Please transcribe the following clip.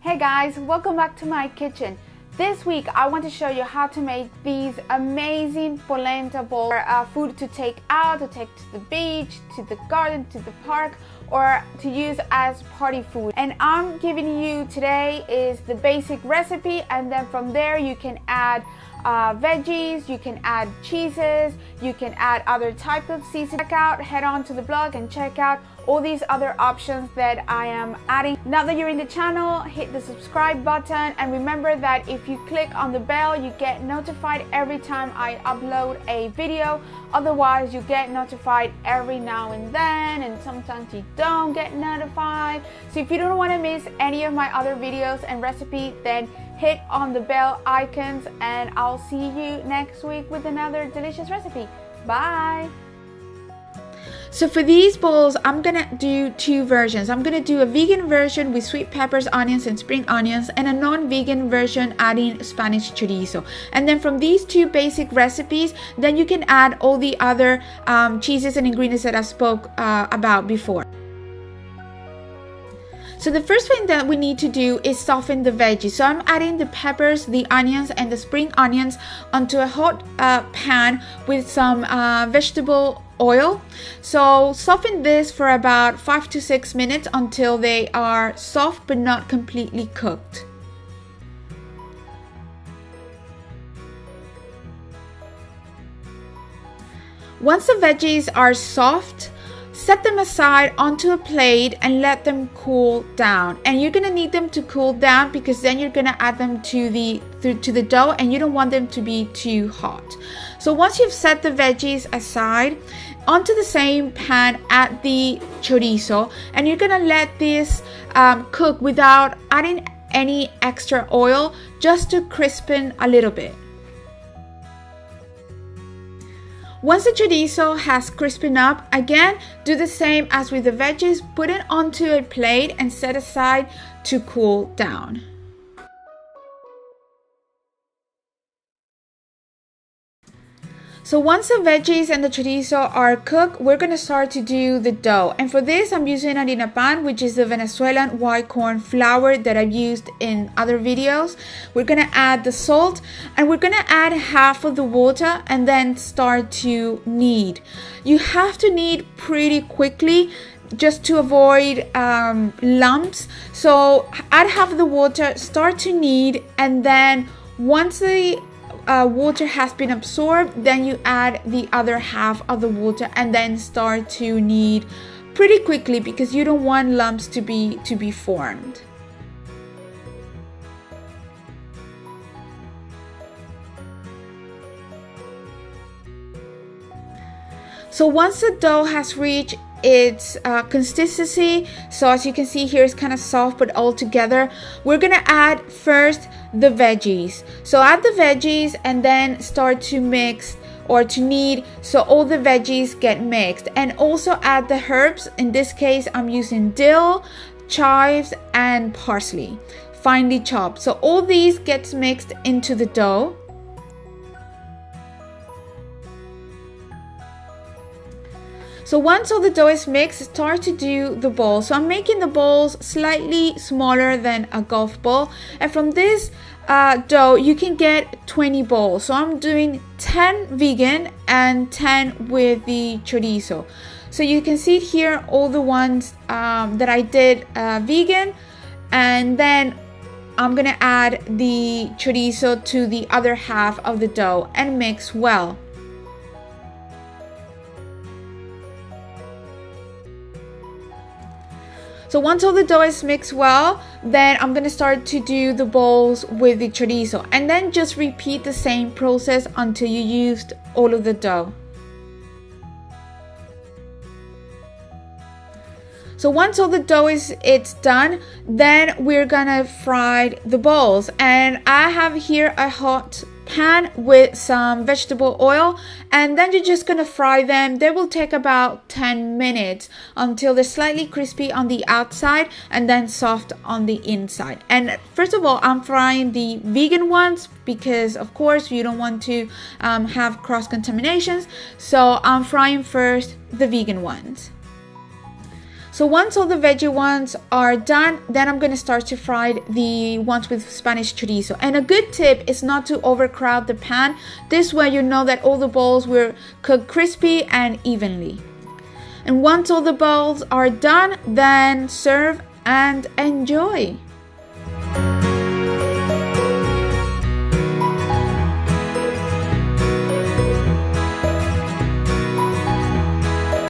Hey guys, welcome back to my kitchen. This week I want to show you how to make these amazing polenta balls. Food to take out, to take to the beach, to the garden, to the park, or to use as party food. And I'm giving you today is the basic recipe, and then from there you can add veggies, you can add cheeses, you can add other type of seasoning. Head on to the blog and check out all these other options that I am adding. Now that you're in the channel, hit the subscribe button, and remember that if you click on the bell, you get notified every time I upload a video. Otherwise, you get notified every now and then, and sometimes you don't get notified. So if you don't want to miss any of my other videos and recipes, then hit on the bell icons, and I'll see you next week with another delicious recipe. Bye! So for these balls, I'm gonna do two versions. I'm gonna do a vegan version with sweet peppers, onions, and spring onions, and a non-vegan version adding Spanish chorizo. And then from these two basic recipes, then you can add all the other cheeses and ingredients that I spoke about before. So the first thing that we need to do is soften the veggies. So I'm adding the peppers, the onions, and the spring onions onto a hot pan with some vegetable oil. So soften this for about 5 to 6 minutes until they are soft but not completely cooked. Once the veggies are soft, set them aside onto a plate and let them cool down. And you're gonna need them to cool down because then you're gonna add them to the dough, and you don't want them to be too hot. So once you've set the veggies aside, onto the same pan add the chorizo, and you're gonna let this cook without adding any extra oil, just to crispen a little bit. Once the chorizo has crispened up, again, do the same as with the veggies. Put it onto a plate and set aside to cool down. So once the veggies and the chorizo are cooked, we're going to start to do the dough. And for this, I'm using harina pan, which is the Venezuelan white corn flour that I've used in other videos. We're going to add the salt, and we're going to add half of the water and then start to knead. You have to knead pretty quickly just to avoid lumps. So add half of the water, start to knead, and then once the water has been absorbed, then you add the other half of the water and then start to knead pretty quickly because you don't want lumps to be formed. So once the dough has reached its consistency, so as you can see here, it's kind of soft but all together, we're gonna add first the veggies. So add the veggies and then start to mix or to knead so all the veggies get mixed, and also add the herbs. In this case, I'm using dill, chives, and parsley, finely chopped. So all these gets mixed into the dough. So once all the dough is mixed, start to do the balls. So I'm making the balls slightly smaller than a golf ball. And from this dough, you can get 20 balls. So I'm doing 10 vegan and 10 with the chorizo. So you can see here all the ones that I did vegan. And then I'm gonna add the chorizo to the other half of the dough and mix well. So once all the dough is mixed well, then I'm going to start to do the balls with the chorizo, and then just repeat the same process until you used all of the dough. So once all the dough is done, then we're gonna fry the balls, and I have here a hot pan with some vegetable oil, and then you're just gonna fry them. They will take about 10 minutes until they're slightly crispy on the outside and then soft on the inside. And first of all, I'm frying the vegan ones because of course you don't want to have cross contaminations, so I'm frying first the vegan ones. So once all the veggie ones are done, then I'm going to start to fry the ones with Spanish chorizo. And a good tip is not to overcrowd the pan. This way you know that all the balls will cook crispy and evenly. And once all the balls are done, then serve and enjoy.